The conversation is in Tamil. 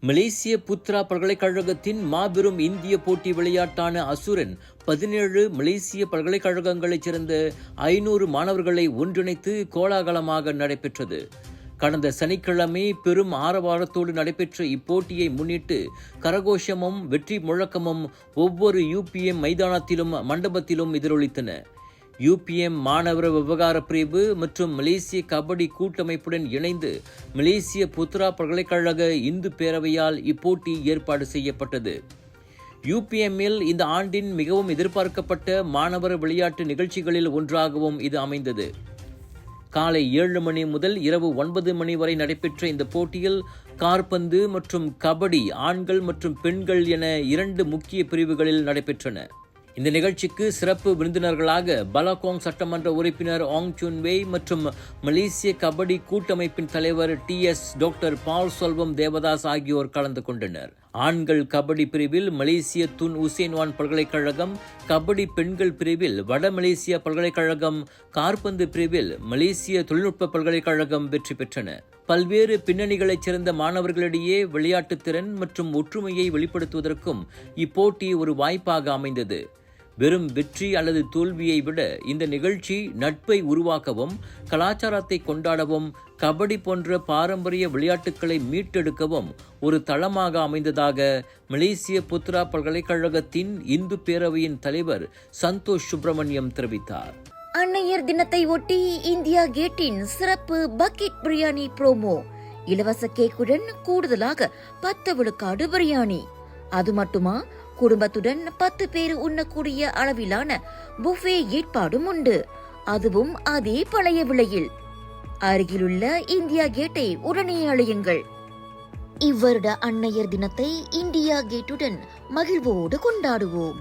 மலேசிய புத்ரா பல்கலைக்கழகத்தின் மாபெரும் இந்திய போட்டி விளையாட்டான அசுரன் 17 மலேசிய பல்கலைக்கழகங்களைச் சேர்ந்த 500 மாணவர்களை ஒன்றிணைத்து கோலாகலமாக நடைபெற்றது. கடந்த சனிக்கிழமை பெரும் ஆரவாரத்தோடு நடைபெற்ற இப்போட்டியை முன்னிட்டு கரகோஷமும் வெற்றி முழக்கமும் ஒவ்வொரு UPM மைதானத்திலும் மண்டபத்திலும் எதிரொலித்தன. UPM மாணவர் விவகார பிரிவு மற்றும் மலேசிய கபடி கூட்டமைப்புடன் இணைந்து மலேசிய புத்ரா பல்கலைக்கழக இந்து பேரவையால் இப்போட்டி ஏற்பாடு செய்யப்பட்டது. UPMல் இந்த ஆண்டின் மிகவும் எதிர்பார்க்கப்பட்ட மாணவர் விளையாட்டு நிகழ்ச்சிகளில் ஒன்றாகவும் இது அமைந்தது. காலை 7 மணி முதல் இரவு 9 மணி வரை நடைபெற்ற இந்த போட்டியில் காற்பந்து மற்றும் கபடி ஆண்கள் மற்றும் பெண்கள் என 2 முக்கிய பிரிவுகளில் நடைபெற்றன. இந்த நிகழ்ச்சிக்கு சிறப்பு விருந்தினர்களாக பலாகோங் சட்டமன்ற உறுப்பினர் ஆங் சுன் வெய் மற்றும் மலேசிய கபடி கூட்டமைப்பின் தலைவர் TS டாக்டர் பால் செல்வம் தேவதாஸ் ஆகியோர் கலந்து கொண்டனர். ஆண்கள் கபடி பிரிவில் மலேசிய துன் உசேன்வான் பல்கலைக்கழகம், கபடி பெண்கள் பிரிவில் வட மலேசியா பல்கலைக்கழகம், காற்பந்து பிரிவில் மலேசிய தொழில்நுட்ப பல்கலைக்கழகம் வெற்றி பெற்றன. பல்வேறு பின்னணிகளைச் சேர்ந்த மாணவர்களிடையே விளையாட்டுத் திறன் மற்றும் ஒற்றுமையை வெளிப்படுத்துவதற்கும் இப்போட்டி ஒரு வாய்ப்பாக அமைந்தது. வெறும் வெற்றி அல்லது தோல்வியை விட இந்த நிகழ்ச்சி நட்பை உருவாக்கவும், கலாச்சாரத்தை கொண்டாடவும், கபடி போன்ற பாரம்பரிய விளையாட்டுகளை மீட்டெடுக்கவும் ஒரு தளமாக அமைந்ததாக மலேசிய புத்ரா பல்கலைக்கழகத்தின் இந்து பேரவையின் தலைவர் சந்தோஷ் சுப்பிரமணியம் தெரிவித்தார். அன்னையர் தினத்தை ஒட்டி இந்தியா கேட்டின் சிறப்பு பக்கெட் பிரியாணி ப்ரோமோ. இலவச கேக்குடன் கூடுதலாக 10 விழுக்காடு பிரியாணி. அது மட்டுமா, குடும்பத்துடன் 10 பேர் உண்ணக்கூடிய அளவிலான புஃபே ஏற்பாடும் உண்டு. அதுவும் அதே பழைய விலையில். அருகிலுள்ள இந்தியா கேட்டை உடனே அழையுங்கள். இவ்வருட அன்னையர் தினத்தை இந்தியா கேட்டுடன் மகிழ்வோடு கொண்டாடுவோம்.